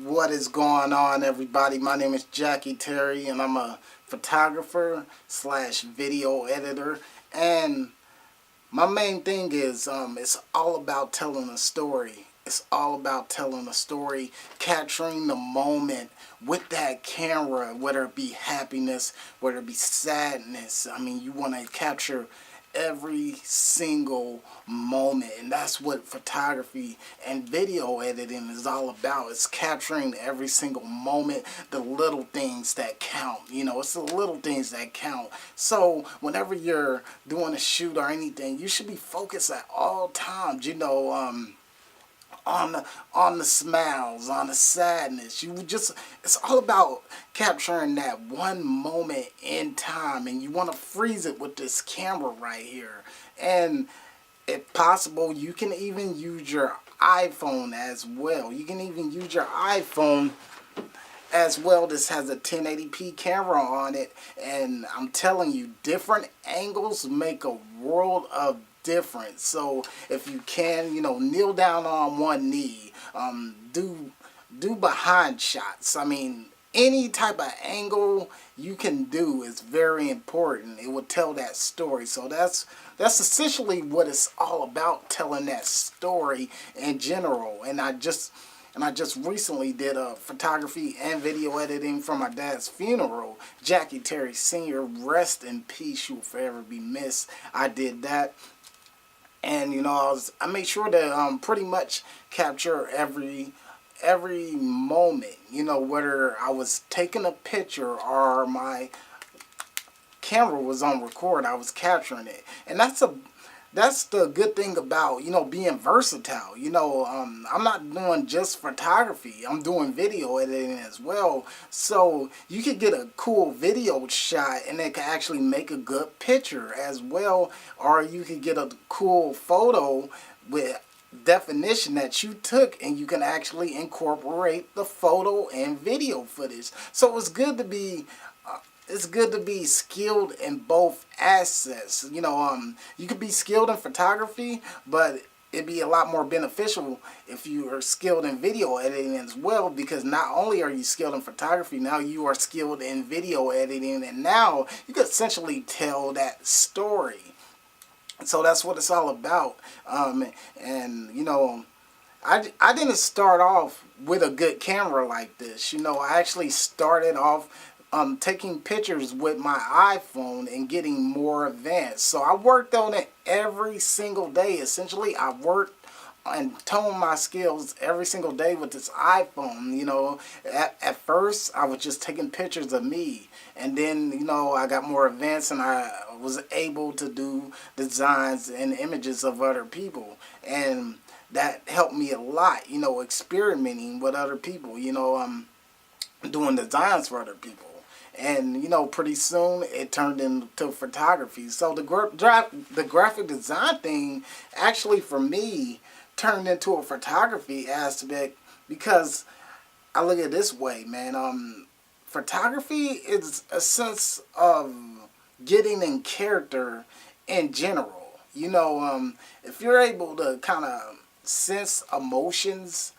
What is going on, everybody? My name is Jackie Terry, and I'm a photographer slash video editor. And my main thing is it's all about telling a story. It's all about telling a story, capturing the moment with that camera, whether it be happiness, whether it be sadness. I mean, you want to capture every single moment, and that's what photography and video editing is all about. It's capturing every single moment, the little things that count. It's the little things that count. So whenever you're doing a shoot or anything, you should be focused at all times, on the smiles, on the sadness. It's all about capturing that one moment in time, and you want to freeze it with this camera right here. And if possible, you can even use your iPhone as well. You can even use your iPhone as well. This has a 1080p camera on it, and I'm telling you, different angles make a world of difference. So if you can, kneel down on one knee, do behind shots. I mean, any type of angle you can do is very important. It will tell that story. So that's essentially what it's all about, telling that story in general. And I just recently did a photography and video editing for my dad's funeral. Jackie Terry Sr., rest in peace, you will forever be missed. I did that. And I made sure to pretty much capture every moment, whether I was taking a picture or my camera was on record, I was capturing it. And that's the good thing about, being versatile. I'm not doing just photography. I'm doing video editing as well. So you could get a cool video shot and it can actually make a good picture as well. Or you could get a cool photo with definition that you took, and you can actually incorporate the photo and video footage. So it's good to be skilled in both assets. You could be skilled in photography, but it'd be a lot more beneficial if you are skilled in video editing as well, because not only are you skilled in photography, now you are skilled in video editing, and now you could essentially tell that story. So that's what it's all about. I didn't start off with a good camera like this. I actually started off taking pictures with my iPhone and getting more advanced. So I worked on it every single day. Essentially, I worked and toned my skills every single day with this iPhone. At first I was just taking pictures of me, and then I got more advanced and I was able to do designs and images of other people, and that helped me a lot, experimenting with other people, doing designs for other people. And pretty soon it turned into photography. So the graphic design thing actually for me turned into a photography aspect, because I look at it this way, man. Photography is a sense of getting in character in general. If you're able to kind of sense emotions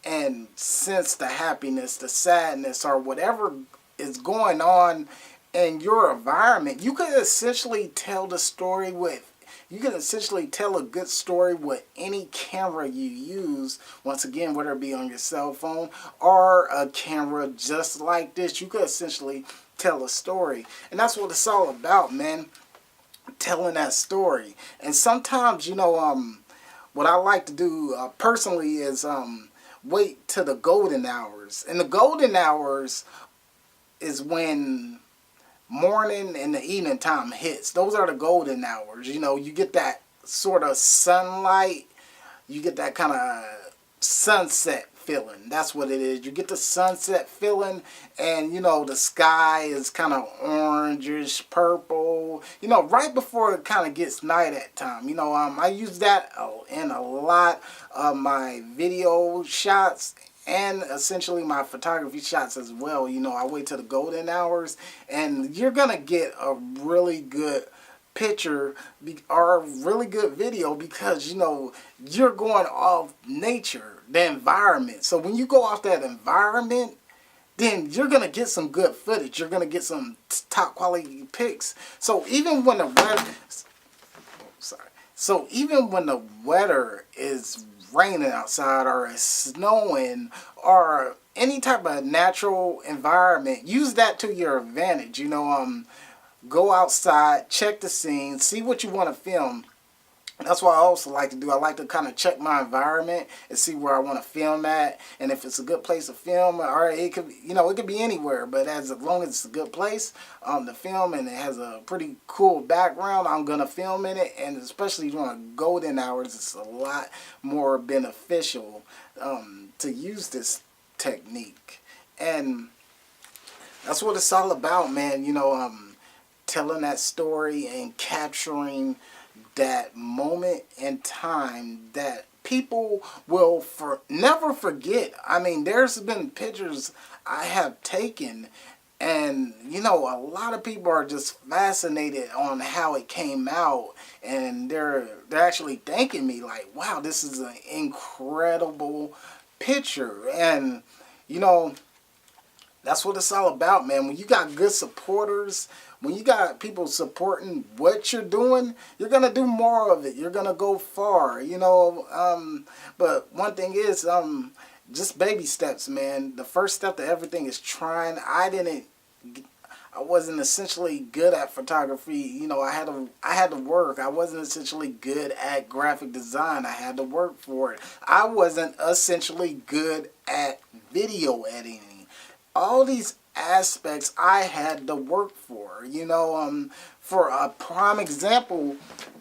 and sense the happiness, the sadness, or whatever is going on in your environment, you can essentially tell the story with, you can essentially tell a good story with any camera you use. Once again, whether it be on your cell phone or a camera just like this, you could essentially tell a story. And that's what it's all about, man. Telling that story. And sometimes, what I like to do personally is wait to the golden hours. And the golden hours is when morning and the evening time hits. Those are the golden hours. You get that sort of sunlight. You get that kind of sunset feeling. That's what it is. You get the sunset feeling, and the sky is kind of orangish purple, right before it kind of gets night at time. I use that in a lot of my video shots and essentially my photography shots as well. I wait till the golden hours, and you're gonna get a really good picture or a really good video, because you're going off nature. the environment. So when you go off that environment, then you're going to get some good footage. You're going to get some top quality pics. So even when the weather, So even when the weather is raining outside or it's snowing or any type of natural environment, use that to your advantage. Go outside, check the scene, see what you want to film. That's what I also like to do. I like to kind of check my environment and see where I want to film at, and if it's a good place to film, or it could, it could be anywhere. But as long as it's a good place to film and it has a pretty cool background, I'm gonna film in it. And especially during golden hours, it's a lot more beneficial to use this technique, and that's what it's all about, man. Telling that story and capturing that moment in time that people will never forget. I mean, there's been pictures I have taken, and a lot of people are just fascinated on how it came out, and they're actually thanking me like, wow, this is an incredible picture. And that's what it's all about, man. When you got good supporters, when you got people supporting what you're doing, you're going to do more of it. You're going to go far, But one thing is, just baby steps, man. The first step to everything is trying. I wasn't essentially good at photography. I had to work. I wasn't essentially good at graphic design. I had to work for it. I wasn't essentially good at video editing. All these aspects I had to work for. For a prime example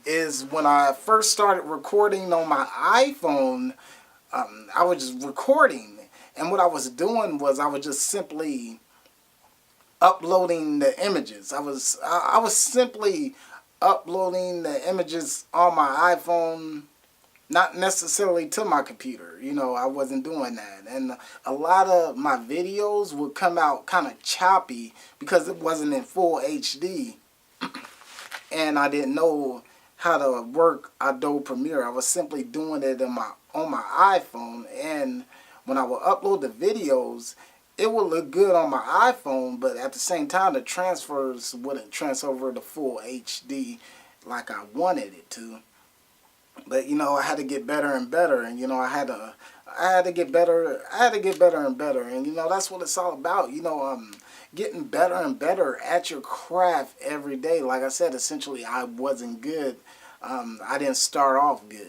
is when I first started recording on my iPhone. I was just recording, and what I was doing was I was just simply uploading the images. I was simply uploading the images on my iPhone, not necessarily to my computer. I wasn't doing that. And a lot of my videos would come out kind of choppy because it wasn't in full HD. And I didn't know how to work Adobe Premiere. I was simply doing it on my iPhone. And when I would upload the videos, it would look good on my iPhone, but at the same time, the transfers wouldn't transfer to full HD like I wanted it to. But I had to get better and better, and I had to get better. I had to get better and better, and that's what it's all about. Getting better and better at your craft every day. Like I said, essentially, I wasn't good. I didn't start off good.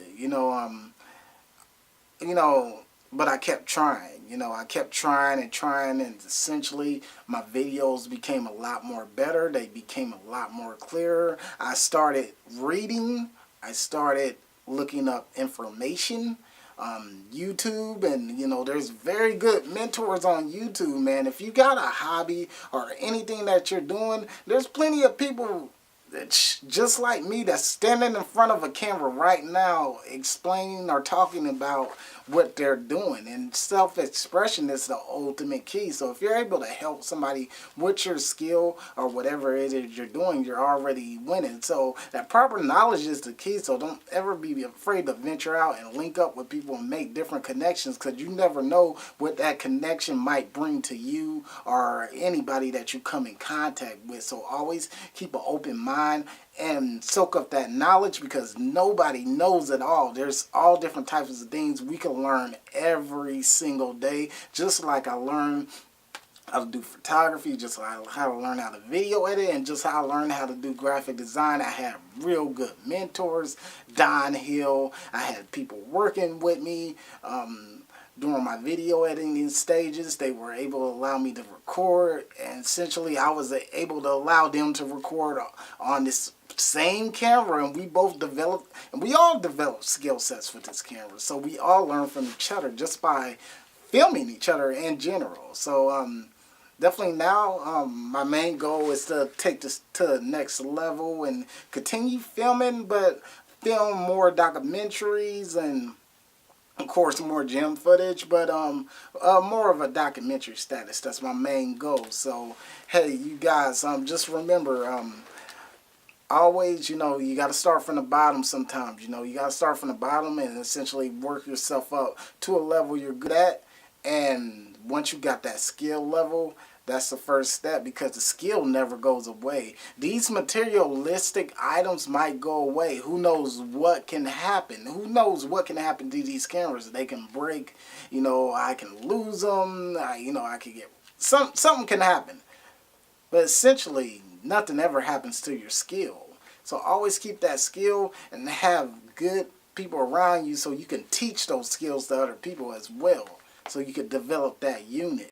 But I kept trying. I kept trying, and essentially my videos became a lot more better. They became a lot more clearer. I started reading. I started looking up information, YouTube, and there's very good mentors on YouTube, man. If you got a hobby or anything that you're doing, there's plenty of people that's just like me that's standing in front of a camera right now explaining or talking about what they're doing. And self-expression is the ultimate key. So if you're able to help somebody with your skill or whatever it is you're doing, you're already winning. So that proper knowledge is the key. So don't ever be afraid to venture out and link up with people and make different connections, because you never know what that connection might bring to you or anybody that you come in contact with. So always keep an open mind and soak up that knowledge, because nobody knows it all. There's all different types of things we can learn every single day. Just like I learned how to do photography, just like how to learn how to video edit, and just how I learned how to do graphic design. I had real good mentors. Don Hill, I had people working with me during my video editing stages. They were able to allow me to record, and essentially I was able to allow them to record on this same camera, and we all developed skill sets with this camera. So we all learn from each other just by filming each other in general. So definitely now my main goal is to take this to the next level and continue filming, but film more documentaries and of course more gem footage, but more of a documentary status. That's my main goal. So hey, you guys, just remember, always, you got to start from the bottom sometimes. You got to start from the bottom and essentially work yourself up to a level you're good at. And once you got that skill level, that's the first step, because the skill never goes away. These materialistic items might go away. Who knows what can happen? Who knows what can happen to these cameras? They can break. I can lose them. I can get something can happen. But essentially, nothing ever happens to your skill. So always keep that skill and have good people around you so you can teach those skills to other people as well. So you can develop that unit.